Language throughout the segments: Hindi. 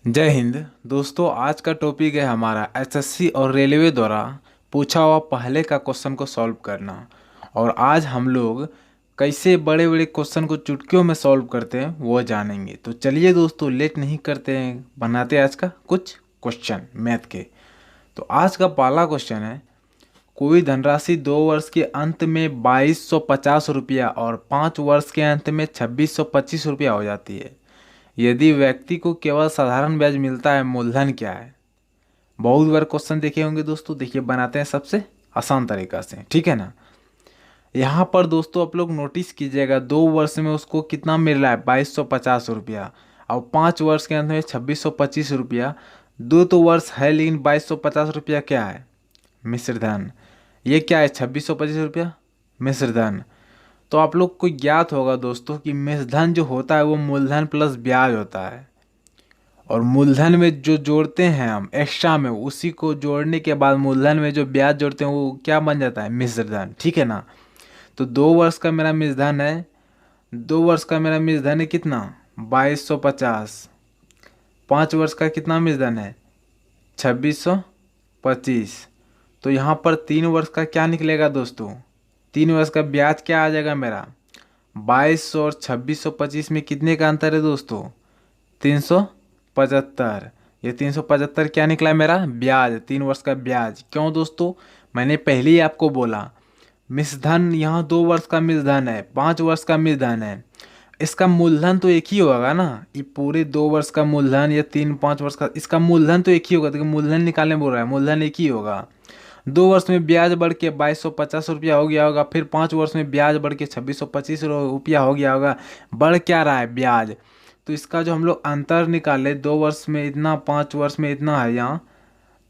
जय हिंद दोस्तों। आज का टॉपिक है हमारा एसएससी और रेलवे द्वारा पूछा हुआ पहले का क्वेश्चन को सॉल्व करना। और आज हम लोग कैसे बड़े बड़े क्वेश्चन को चुटकियों में सॉल्व करते हैं वो जानेंगे। तो चलिए दोस्तों, लेट नहीं करते हैं, बनाते हैं आज का कुछ क्वेश्चन मैथ के। तो आज का पहला क्वेश्चन है, कोई धनराशि 2 वर्ष के अंत में 2250 रुपया और 5 वर्ष के अंत में 2625 रुपया हो जाती है। यदि व्यक्ति को केवल साधारण ब्याज मिलता है, मूलधन क्या है। बहुत बार क्वेश्चन देखे होंगे दोस्तों। देखिए, बनाते हैं सबसे आसान तरीका से, ठीक है ना। यहाँ पर दोस्तों आप लोग नोटिस कीजिएगा, 2 वर्ष में उसको कितना मिल रहा है, 2250 रुपया, और 5 वर्ष के अंत में 2625 रुपया। दो तो वर्ष है, लेकिन 2250 रुपया क्या है, मिश्र धन। ये क्या है, 2625 रुपया मिश्र धन। तो आप लोग को ज्ञात होगा दोस्तों कि मिश्रधन जो होता है वो मूलधन प्लस ब्याज होता है। और मूलधन में जो जोड़ते हैं हम एक्स्ट्रा में, उसी को जोड़ने के बाद मूलधन में जो ब्याज जोड़ते हैं वो क्या बन जाता है, मिश्रधन, ठीक है ना। तो 2 वर्ष का मेरा मिश्रधन है, 2 वर्ष का मेरा मिश्रधन है कितना, 2250। 5 वर्ष का कितना मिश्रधन है, 2625। तो यहाँ पर 3 वर्ष का क्या निकलेगा दोस्तों, 3 वर्ष का ब्याज क्या आ जाएगा मेरा, 2200 और 2625 में कितने का अंतर है दोस्तों, 375। ये 375 क्या निकला है मेरा, ब्याज, 3 वर्ष का ब्याज। क्यों दोस्तों, मैंने पहले ही आपको बोला, मिश्रधन यहाँ 2 वर्ष का मिश्रधन है, 5 वर्ष का मिश्रधन है। इसका मूलधन तो एक ही होगा ना, ये पूरे 2 वर्ष का मूलधन या 3-5 वर्ष का, इसका मूलधन तो एक ही होगा। तो मूलधन निकालने बोल रहा है, मूलधन एक ही होगा। 2 वर्ष में ब्याज बढ़ के 2250 रुपया हो गया होगा, फिर 5 वर्ष में ब्याज बढ़ के 2625 रुपया हो गया होगा। बढ़ क्या रहा है, ब्याज। तो इसका जो हम लोग अंतर निकाले, 2 वर्ष में इतना, 5 वर्ष में इतना है यहाँ।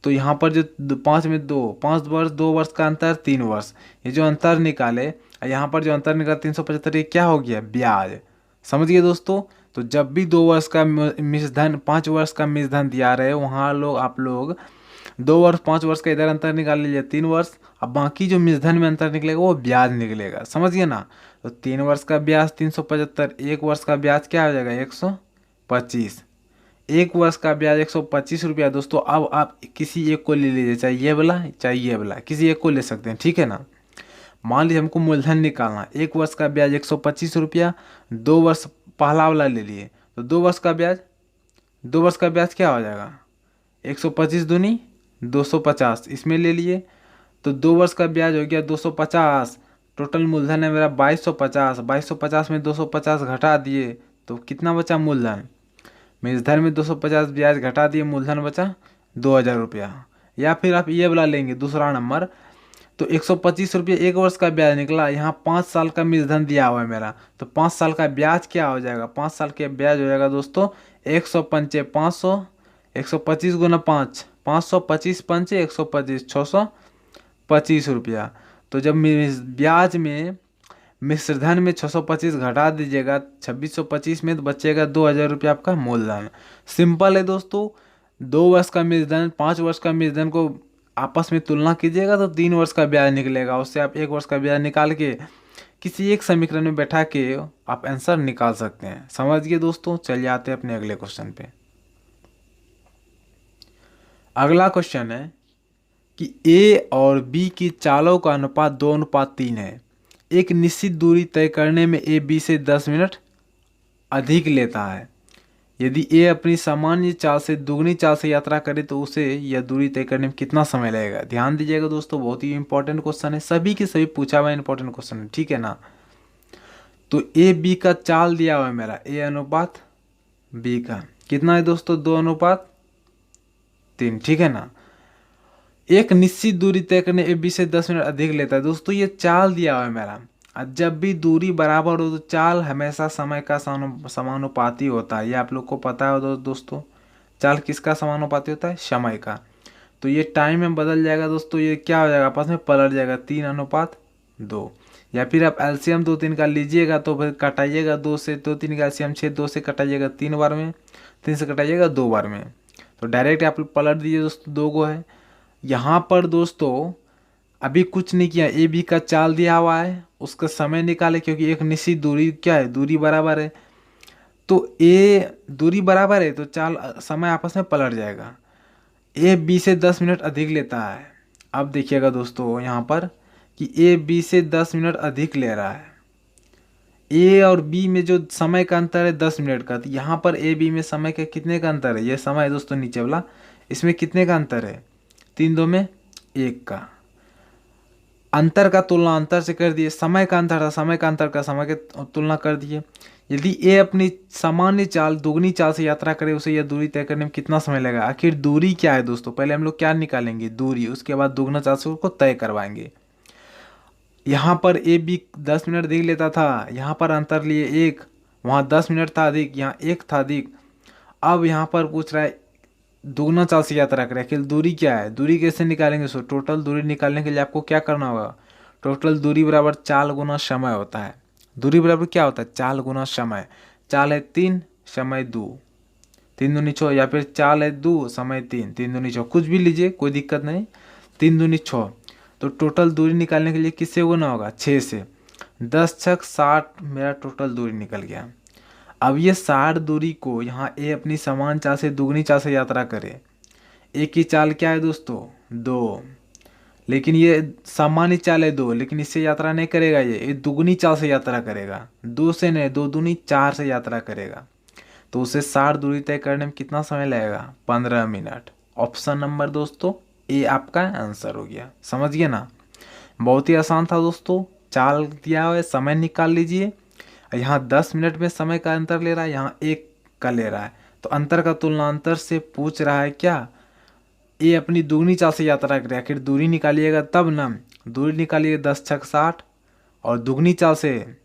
तो यहाँ पर जो 5 में 2, 5 वर्ष, 2 वर्ष का अंतर 3 वर्ष, ये जो अंतर निकाले, यहाँ पर जो अंतर निकाला 375, ये क्या हो गया, ब्याज। समझ गए दोस्तों। तो जब भी 2 वर्ष का मिश्रधन, 5 वर्ष का मिश्रधन दिया रहे, वहाँ लोग आप लोग 2 वर्ष 5 वर्ष का इधर अंतर निकाल लीजिए, 3 वर्ष। अब बाकी जो मिश्रधन में अंतर निकलेगा वो ब्याज निकलेगा, समझिए ना। तो 3 वर्ष का ब्याज 375, 1 वर्ष का ब्याज क्या हो जाएगा, 125। 1 वर्ष का ब्याज 125 रुपया दोस्तों। अब आप किसी एक को ले लीजिए, चाहे ये वाला चाहे ये वाला, किसी एक को ले सकते हैं, ठीक है ना। मान लीजिए हमको मूलधन निकालना, 1 वर्ष का ब्याज 125 रुपया, 2 वर्ष पहला वाला ले लिए, तो 2 वर्ष का ब्याज, 2 वर्ष का ब्याज क्या हो जाएगा, 125 दूनी 250, इसमें ले लिए। तो 2 वर्ष का ब्याज हो गया 250। टोटल मूलधन है मेरा 2250, 2250 में 250 घटा दिए तो कितना बचा मूलधन, मूलधन में 250 ब्याज घटा दिए, मूलधन बचा 2000 रुपया। या फिर आप ये वाला लेंगे दूसरा नंबर, तो 125 रुपये 1 वर्ष का ब्याज निकला। यहाँ 5 साल का मूलधन दिया हुआ है मेरा, तो 5 साल का ब्याज क्या हो जाएगा, 5 साल के ब्याज हो जाएगा दोस्तों 105, 500, 125 गुना 5, 525 पंचे 125, 625 रुपया। तो जब ब्याज में मिश्रधन में 625 घटा दीजिएगा 2625 में, तो बचेगा 2000 रुपया आपका मूलधन। सिंपल है दोस्तों। 2 वर्ष का मिश्रधन, 5 वर्ष का मिश्रधन को आपस में तुलना कीजिएगा तो 3 वर्ष का ब्याज निकलेगा। उससे आप 1 वर्ष का ब्याज निकाल के किसी एक समीकरण में बैठा के आप आंसर निकाल सकते हैं। समझ गए दोस्तों। चलिए आते हैं अपने अगले क्वेश्चन पे। अगला क्वेश्चन है कि ए और बी की चालों का अनुपात 2:3 है। एक निश्चित दूरी तय करने में ए बी से 10 मिनट अधिक लेता है। यदि ए अपनी सामान्य चाल से दुगनी चाल से यात्रा करे तो उसे यह दूरी तय करने में कितना समय लगेगा। ध्यान दीजिएगा दोस्तों, बहुत ही इंपॉर्टेंट क्वेश्चन है, सभी के सभी पूछा हुआ इंपॉर्टेंट क्वेश्चन है, ठीक है ना। तो ए बी का चाल दिया हुआ है मेरा, ए अनुपात बी का कितना है दोस्तों, 2:3, ठीक है ना। एक निश्चित दूरी तय करने ए बी से 10 मिनट अधिक लेता है। दोस्तों ये चाल दिया हुआ है मेरा, और जब भी दूरी बराबर हो तो चाल हमेशा समय का समानुपाती होता है। ये आप लोग को पता है दोस्तों, चाल किसका समानुपाती होता है, समय का। तो ये टाइम में बदल जाएगा दोस्तों, ये क्या हो जाएगा, आपस में पलट जाएगा, 3:2। या फिर आप एलसीएम 2-3 का लीजिएगा तो फिर कटाइएगा 2 से, 2-3 का एलसीएम 6, 2 से कटाइएगा 3 बार में, 3 से कटाइएगा 2 बार में। तो डायरेक्ट आप पलट दीजिए दोस्तों, 2 गो है। यहाँ पर दोस्तों अभी कुछ नहीं किया, ए बी का चाल दिया हुआ है, उसका समय निकाले, क्योंकि एक निश्चित दूरी क्या है, दूरी बराबर है। तो ए दूरी बराबर है तो चाल समय आपस में पलट जाएगा। ए बी से 10 मिनट अधिक लेता है। अब देखिएगा दोस्तों यहाँ पर कि ए बी से 10 मिनट अधिक ले रहा है। ए और बी में जो समय का अंतर है 10 मिनट का, तो यहाँ पर ए बी में समय का कितने का अंतर है, ये समय है दोस्तों नीचे वाला, इसमें कितने का अंतर है, 3 2 में 1 का। अंतर का तुलना अंतर से कर दिए, समय का अंतर था समय का अंतर का समय के तुलना कर दिए। यदि ए अपनी सामान्य चाल दुगनी चाल से यात्रा करे, उसे यह दूरी तय करने में कितना समय लगेगा। आखिर दूरी क्या है दोस्तों, पहले हम लोग क्या निकालेंगे, दूरी, उसके बाद दुगना चाल से उसको तय करवाएंगे। यहाँ पर ए बी 10 मिनट अधिक लेता था, यहाँ पर अंतर लिए 1, वहाँ 10 मिनट था अधिक, यहाँ 1 था अधिक। अब यहाँ पर पूछ रहा है दुगना चाल से यात्रा करें, आखिर दूरी क्या है, दूरी कैसे निकालेंगे। सो टोटल दूरी निकालने के लिए आपको क्या करना होगा, टोटल दूरी बराबर चाल गुना समय होता है। दूरी बराबर क्या होता है, चाल गुना समय। चाल है 3, समय 2, 3 दूनी 6, या फिर चाल है 2, समय 3, 3 दूनी 6, कुछ भी लीजिए कोई दिक्कत नहीं, 3 दूनी 6। तो टोटल दूरी निकालने के लिए किससे गुना होगा, 6 से। 10 छक 60 मेरा टोटल दूरी निकल गया। अब ये 60 दूरी को यहाँ ए अपनी समान चाल से दुगनी चाल से यात्रा करे। ए की चाल क्या है दोस्तों, 2, लेकिन ये सामान्य चाल है 2, लेकिन इससे यात्रा नहीं करेगा, ये दुगनी चाल से यात्रा करेगा, 2 से नहीं, 2 दूनी 4 से यात्रा करेगा। तो उसे 60 दूरी तय करने में कितना समय लगेगा, 15 मिनट। ऑप्शन नंबर दोस्तों ए आपका आंसर हो गया। समझ गए ना, बहुत ही आसान था दोस्तों। चाल दिया हुआ है, समय निकाल लीजिए। यहाँ 10 मिनट में समय का अंतर ले रहा है, यहाँ 1 का ले रहा है, तो अंतर का तुलना अंतर से पूछ रहा है क्या, ए अपनी दुगनी चाल से यात्रा करे। आखिर दूरी निकालिएगा तब ना, दूरी निकालिए 10 छक 60, और दुगनी चाल से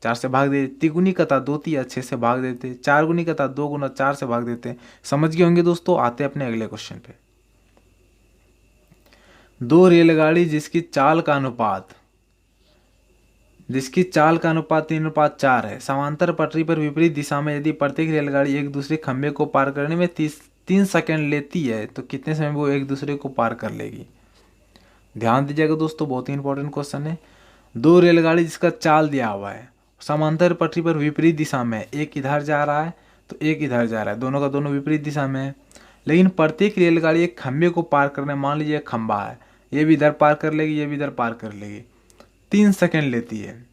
4 से भाग दे, तिगुनी का था 2 तिया 6 से भाग देते, 4 गुनी का था 2 गुना 4 से भाग देते। समझ गए होंगे दोस्तों। आते अपने अगले क्वेश्चन पे। दो रेलगाड़ी जिसकी चाल का अनुपात 3:4 है, समांतर पटरी पर विपरीत दिशा में यदि प्रत्येक रेलगाड़ी एक दूसरे खंभे को पार करने में 3 सेकंड लेती है, तो कितने समय में वो एक दूसरे को पार कर लेगी। ध्यान दीजिएगा दोस्तों, बहुत ही इंपॉर्टेंट क्वेश्चन है। दो रेलगाड़ी जिसका चाल दिया हुआ है, समांतर पटरी पर विपरीत दिशा में, एक इधर जा रहा है तो एक इधर जा रहा है, दोनों का दोनों विपरीत दिशा में है, लेकिन प्रत्येक रेलगाड़ी एक खंभे को पार करने, मान लीजिए खंभा है, ये भी इधर पार कर लेगी, ये भी इधर पार कर लेगी, 3 सेकंड लेती है,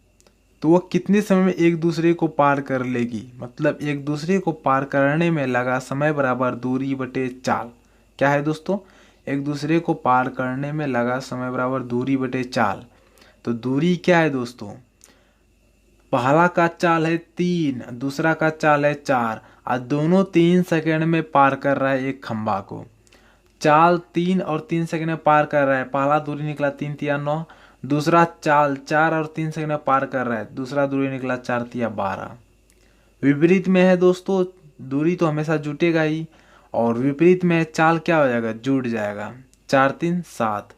तो वो कितने समय में एक दूसरे को पार कर लेगी। मतलब एक दूसरे को पार करने में लगा समय बराबर दूरी बटे चाल। क्या है दोस्तों, एक दूसरे को पार करने में लगा समय बराबर दूरी बटे चाल। तो दूरी क्या है दोस्तों, पहला का चाल है 3, दूसरा का चाल है 4, और दोनों 3 सेकंड में पार कर रहा है एक खंभा को। चाल 3 और 3 सेकंड में पार कर रहा है, पहला दूरी निकला 3 तिया 9, दूसरा चाल 4 और 3 सेकंड में पार कर रहा है, दूसरा दूरी निकला 4 तिया 12। विपरीत में है दोस्तों, दूरी तो हमेशा जुटेगा ही, और विपरीत में चाल क्या हो जाएगा, जुट जाएगा। 4 3 7।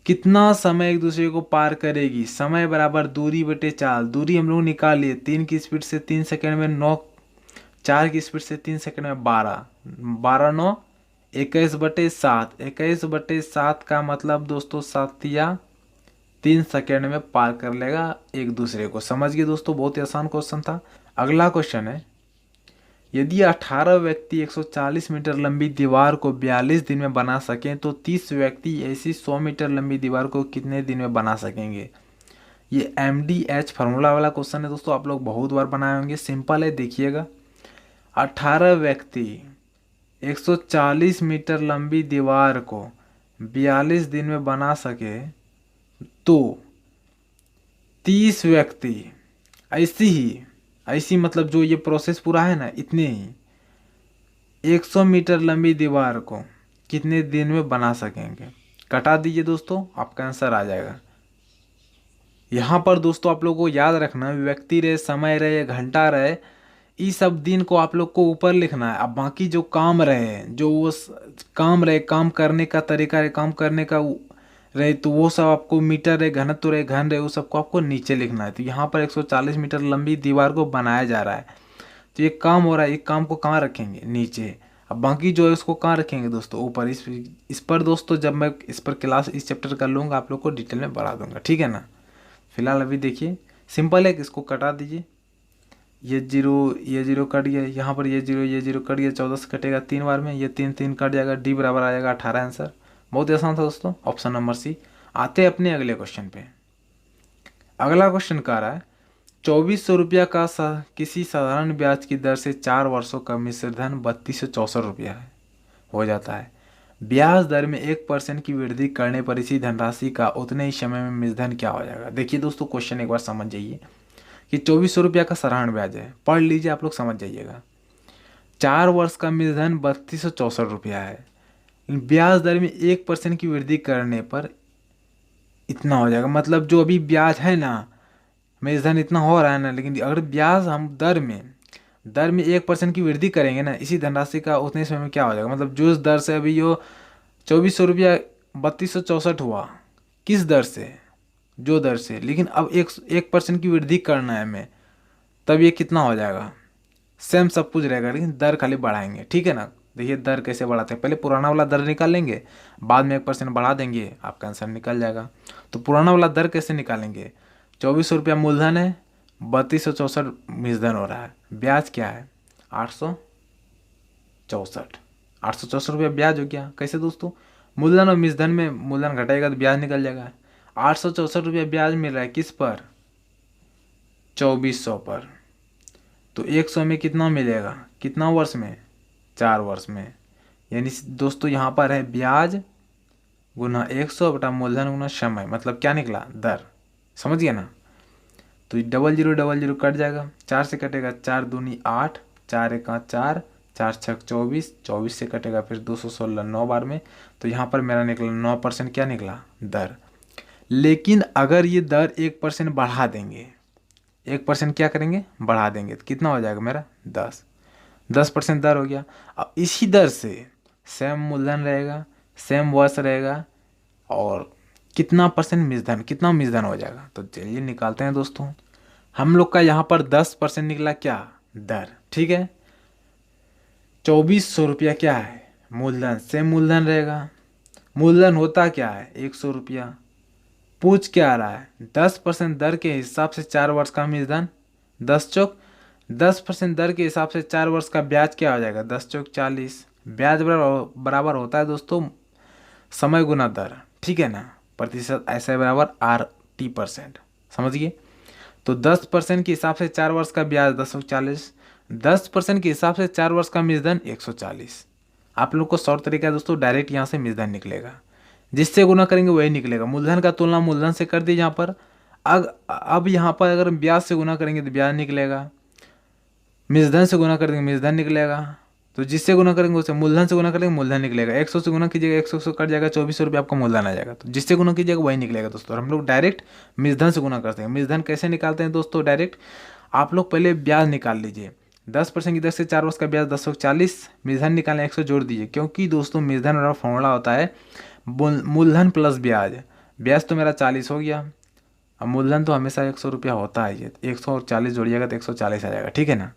कितना समय एक दूसरे को पार करेगी, समय बराबर दूरी बटे चाल। दूरी हम लोग निकाल लिए, 3 की स्पीड से 3 सेकंड में 9, 4 की स्पीड से 3 सेकंड में 12, 12 9 21 बटे 7, 21 बटे 7 का मतलब दोस्तों 7 तिया 3 सेकेंड में पार कर लेगा एक दूसरे को। समझ गए दोस्तों, बहुत ही आसान क्वेश्चन था। अगला क्वेश्चन है, यदि 18 व्यक्ति 140 मीटर लंबी दीवार को 42 दिन में बना सकें, तो 30 व्यक्ति ऐसी 100 मीटर लंबी दीवार को कितने दिन में बना सकेंगे। ये MDH फार्मूला वाला क्वेश्चन है दोस्तों, आप लोग बहुत बार बनाए होंगे। सिंपल है, देखिएगा। 18 व्यक्ति 140 मीटर लंबी दीवार को 42 दिन में बना सके, तो 30 व्यक्ति ऐसी मतलब जो ये प्रोसेस पूरा है ना, इतने ही 100 मीटर लंबी दीवार को कितने दिन में बना सकेंगे। कटा दीजिए दोस्तों, आपका आंसर आ जाएगा। यहाँ पर दोस्तों आप लोगों को याद रखना, व्यक्ति रहे, समय रहे, घंटा रहे, ये सब दिन को आप लोग को ऊपर लिखना है। अब बाकी जो काम रहे, जो वो काम रहे, काम करने का तरीका रहे, काम करने का रहे, तो वो सब आपको मीटर रहे, घनत्व रहे, घन रहे, वो सबको आपको नीचे लिखना है। तो यहाँ पर 140 मीटर लंबी दीवार को बनाया जा रहा है, तो ये काम हो रहा है, एक काम को कहाँ रखेंगे, नीचे। अब बाकी जो है उसको कहाँ रखेंगे दोस्तों, ऊपर। इस पर दोस्तों जब मैं इस पर क्लास, इस चैप्टर कर लूँगा, आप लोग को डिटेल में बढ़ा दूंगा, ठीक है ना। फिलहाल अभी देखिए, सिंपल है, इसको कटा दीजिए। ये जीरो कट गया, यहाँ पर ये जीरो कट गया, 14 से कटेगा 3 बार में, ये 3 3 कट जाएगा, डी बराबर आ जाएगा 18 आंसर। बहुत ही आसान था दोस्तों, ऑप्शन नंबर सी। आते हैं अपने अगले क्वेश्चन पे। अगला क्वेश्चन कह रहा है 2400 रुपया का किसी साधारण ब्याज की दर से 4 वर्षों का मिश्र धन 3264 रुपया है हो जाता है। ब्याज दर में 1% की वृद्धि करने पर इसी धनराशि का उतने ही समय में मिश्र धन क्या हो जाएगा। देखिए दोस्तों, क्वेश्चन एक बार समझ जाइए कि 2400 रुपया का साधारण ब्याज है, पढ़ लीजिए, आप लोग समझ जाइएगा। 4 वर्ष का मिश्र धन 3264 रुपया है। ब्याज दर में 1% की वृद्धि करने पर इतना हो जाएगा, मतलब जो अभी ब्याज है ना, मेरे धन इतना हो रहा है ना, लेकिन अगर ब्याज हम दर में 1% की वृद्धि करेंगे ना, इसी धनराशि का उतने समय में क्या हो जाएगा। मतलब जो इस दर से अभी यो 2400 रुपया 3264 हुआ, किस दर से, जो दर से, लेकिन अब 1% की वृद्धि करना है हमें, तब ये कितना हो जाएगा। सेम सब कुछ रहेगा, लेकिन दर खाली बढ़ाएंगे, ठीक है ना। देखिए दर कैसे बढ़ाते हैं, पहले पुराना वाला दर निकाल लेंगे, बाद में 1% बढ़ा देंगे, आपका आंसर निकल जाएगा। तो पुराना वाला दर कैसे निकालेंगे। 2400 रुपया मूलधन है, 3264 मिश्रधन हो रहा है, ब्याज क्या है 864, 864 रुपया ब्याज हो गया। कैसे दोस्तों, मूलधन और मिश्रधन में मूलधन घटाएगा तो ब्याज निकल जाएगा। 864 रुपया ब्याज मिल रहा है किस पर, 2400 पर। तो 100 में कितना मिलेगा, कितना वर्ष में, 4 वर्ष में। यानी दोस्तों यहाँ पर है ब्याज गुना 100 बटा मूलधन गुना समय, मतलब क्या निकला, दर। समझ गया ना। तो 0000 कट जाएगा, 4 से कटेगा 4 दूनी 8, 4 एका 4, 4 छक 24, 24 से कटेगा फिर 216 9 बार में। तो यहाँ पर मेरा निकला 9% क्या निकला, दर। लेकिन अगर ये दर 1% बढ़ा देंगे, 1% क्या करेंगे, बढ़ा देंगे, तो कितना हो जाएगा मेरा 10% दर हो गया। अब इसी दर से सेम मूलधन रहेगा, सेम वर्ष रहेगा, और कितना परसेंट मिश्रधन, कितना मिश्रधन हो जाएगा। तो चलिए निकालते हैं दोस्तों। हम लोग का यहाँ पर 10% निकला क्या, दर, ठीक है। 2400 रुपया क्या है, मूलधन, सेम मूलधन रहेगा। मूलधन होता क्या है 100 रुपया। पूछ क्या आ रहा है, 10% दर के हिसाब से 4 वर्ष का मिश्रधन, 10 चौक 10% दर के हिसाब से 4 वर्ष का ब्याज क्या हो जाएगा, 10 चौक 40। ब्याज बराबर होता है दोस्तों समय गुना दर, ठीक है ना। प्रतिशत ऐसे बराबर RT%, समझ गए। तो 10% के हिसाब से 4 वर्ष का ब्याज 1040, 10% के हिसाब से 4 वर्ष का मिश्रधन 140। आप लोग को शॉर्ट तरीका है दोस्तों, डायरेक्ट यहाँ से मिश्रधन निकलेगा, जिससे गुना करेंगे वही निकलेगा। मूलधन का तुलना मूलधन से कर दी यहाँ पर। अब यहाँ पर अगर ब्याज से गुना करेंगे तो ब्याज निकलेगा, मिश्रधन से गुना करेंगे मिश्रधन निकलेगा। तो जिससे गुना करेंगे उससे, मूलधन से गुना करेंगे मूलधन निकलेगा। 100 से गुना कीजिएगा, 100 से कट जाएगा, 2400 रुपये आपका मूलधन आ जाएगा। तो जिससे गुना कीजिएगा वही निकलेगा दोस्तों। हम लोग डायरेक्ट मिश्रधन से गुना करते हैं। मिश्रधन कैसे निकालते हैं दोस्तों, डायरेक्ट आप लोग पहले ब्याज निकाल लीजिए। 10% की दर से 4 वर्ष का ब्याज 1040, मिश्रधन निकालने 100 जोड़ दीजिए, क्योंकि दोस्तों मिश्रधन वाला फॉर्मूला होता है मूलधन प्लस ब्याज। ब्याज तो मेरा 40 हो गया, अब मूलधन तो हमेशा 100 रुपया होता है, ये 140 जोड़िएगा तो 140 आ जाएगा, ठीक है ना।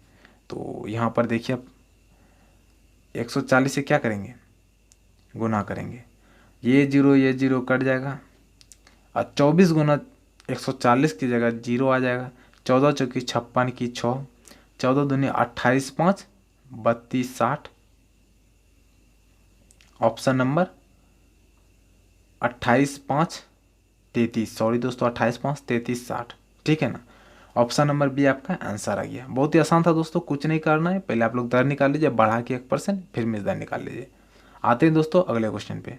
तो यहाँ पर देखिए अब 140 से क्या करेंगे, गुना करेंगे, ये जीरो कट जाएगा, और 24 गुना 140 की जगह जीरो आ जाएगा। 14 चौकी 56 की 6, 14 दूनी 28 5 32 60। ऑप्शन नंबर 28 5 33, सॉरी दोस्तों 28 5 33 60, ठीक है ना। ऑप्शन नंबर बी आपका आंसर आ गया। बहुत ही आसान था दोस्तों, कुछ नहीं करना है, पहले आप लोग दर निकाल लीजिए बढ़ा के 1%, फिर मिश्रधन निकाल लीजिए। आते हैं दोस्तों अगले क्वेश्चन पे।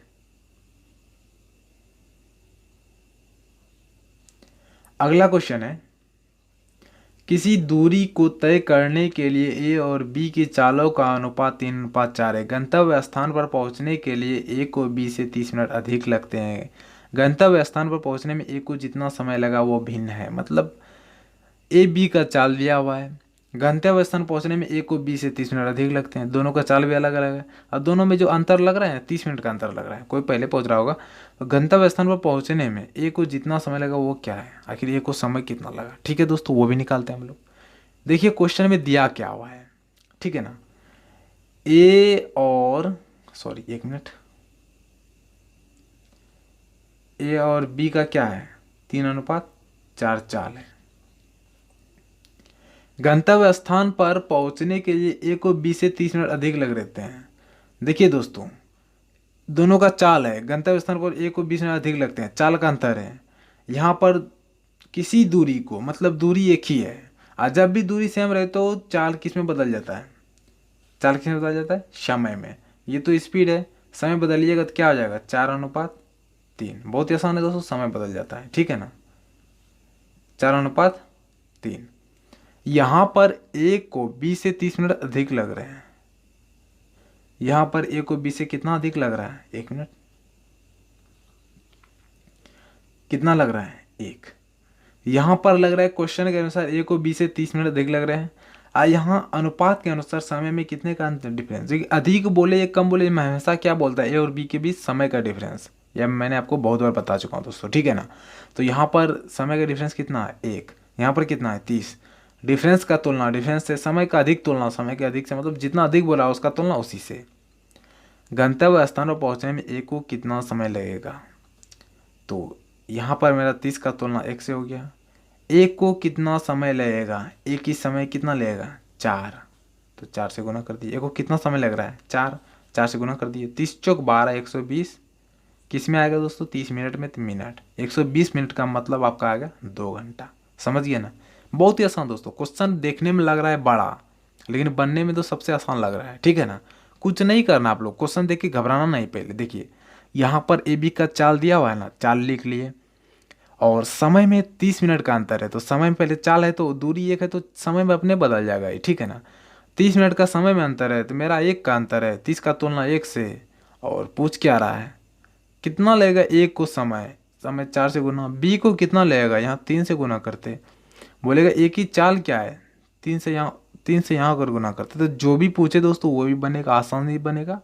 अगला क्वेश्चन है, किसी दूरी को तय करने के लिए ए और बी की चालों का अनुपात 3:4 है। गंतव्य स्थान पर पहुंचने के लिए ए को बी से 30 मिनट अधिक लगते हैं। गंतव्य स्थान पर पहुंचने में ए को जितना समय लगा वो भिन्न है। मतलब ए बी का चाल दिया हुआ है, गंतव्य स्थान पहुंचने में ए को बी से 30 मिनट अधिक लगते हैं। दोनों का चाल भी अलग अलग है, और दोनों में जो अंतर लग रहा है 30 मिनट का अंतर लग रहा है, कोई पहले पहुंच रहा होगा। तो गंतव्य स्थान पर पहुंचने में ए को जितना समय लगा वो क्या है, आखिर ए को समय कितना लगा, ठीक है दोस्तों, वो भी निकालते हैं हम लोग। देखिए क्वेश्चन में दिया क्या हुआ है, ठीक है ना। ए और सॉरी एक मिनट, ए और बी का क्या है 3:4 चाल है। गंतव्य स्थान पर पहुंचने के लिए ए को 20 से 30 मिनट अधिक लग रहते हैं। देखिए दोस्तों, दोनों का चाल है, गंतव्य स्थान पर ए को 20 मिनट अधिक लगते हैं, चाल का अंतर है। यहाँ पर किसी दूरी को, मतलब दूरी एक ही है, और जब भी दूरी सेम रहे तो चाल किस में बदल जाता है, चाल किस में बदल जाता है, समय में। ये तो स्पीड है, समय बदलिएगा तो क्या हो जाएगा, 4:3। बहुत ही आसान है दोस्तों, समय बदल जाता है, ठीक है ना, 4:3। यहाँ पर ए को 20 से 30 मिनट अधिक लग रहे हैं, यहाँ पर ए को 20 से कितना अधिक लग रहा है, 1 मिनट। कितना लग रहा है, 1। यहाँ पर लग रहा है क्वेश्चन के अनुसार ए को 20 से 30 मिनट अधिक लग रहे हैं, और यहाँ अनुपात के अनुसार समय में कितने का डिफरेंस, अधिक बोले या कम बोले, मैं हमेशा क्या बोलता है, ए और बी के बीच समय का डिफरेंस। यह मैंने आपको बहुत बार बता चुका हूँ दोस्तों, ठीक है ना। तो यहाँ पर समय का डिफरेंस कितना है, 1। यहाँ पर कितना है, 30। डिफरेंस का तुलना, डिफरेंस से समय का अधिक तुलना, समय के अधिक से मतलब जितना अधिक बोला उसका तुलना उसी से। गंतव्य स्थान पर पहुँचने में ए को कितना समय लगेगा, तो यहाँ पर मेरा 30 का तुलना 1 से हो गया। एक को कितना समय लगेगा, एक ही समय कितना लगेगा, 4, तो 4 से गुना कर दिए। एक को कितना समय लग रहा है, 4 से गुना कर दिए। 30 चौक 12, 120 किस में आएगा दोस्तों, 30 मिनट में, 3 मिनट, 120 मिनट का मतलब आपका आएगा 2 घंटा। समझ गए ना, बहुत ही आसान दोस्तों। क्वेश्चन देखने में लग रहा है बड़ा, लेकिन बनने में तो सबसे आसान लग रहा है, ठीक है ना। कुछ नहीं करना आप लोग, क्वेश्चन देख के घबराना नहीं। पहले देखिए, यहाँ पर ए बी का चाल दिया हुआ है ना, चाल लिख लिए, और समय में 30 मिनट का अंतर है, तो समय में पहले चाल है तो दूरी 1 है, तो समय में अपने बदल जाएगा ये, ठीक है ना। 30 मिनट का समय में अंतर है, तो मेरा 1 का अंतर है, 30 का तुलना 1 से। और पूछ क्या रहा है, कितना लगेगा 1 को समय, 4 से गुना। बी को कितना लगेगा, यहाँ 3 से गुना करते, बोलेगा एक ही चाल क्या है, 3 से यहाँ अगर गुना करते, तो जो भी पूछे दोस्तों वो भी बनेगा, आसान ही बनेगा।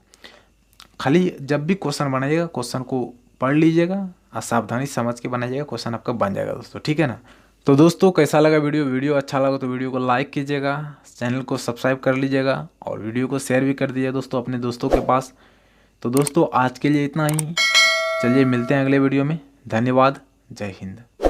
खाली जब भी क्वेश्चन बनाइएगा, क्वेश्चन को पढ़ लीजिएगा और सावधानी समझ के बनाइएगा, क्वेश्चन आपका बन जाएगा दोस्तों, ठीक है ना। तो दोस्तों कैसा लगा वीडियो अच्छा लगा तो वीडियो को लाइक कीजिएगा, चैनल को सब्सक्राइब कर लीजिएगा, और वीडियो को शेयर भी कर दीजिए दोस्तों अपने दोस्तों के पास। तो दोस्तों आज के लिए इतना ही, चलिए मिलते हैं अगले वीडियो में। धन्यवाद, जय हिंद।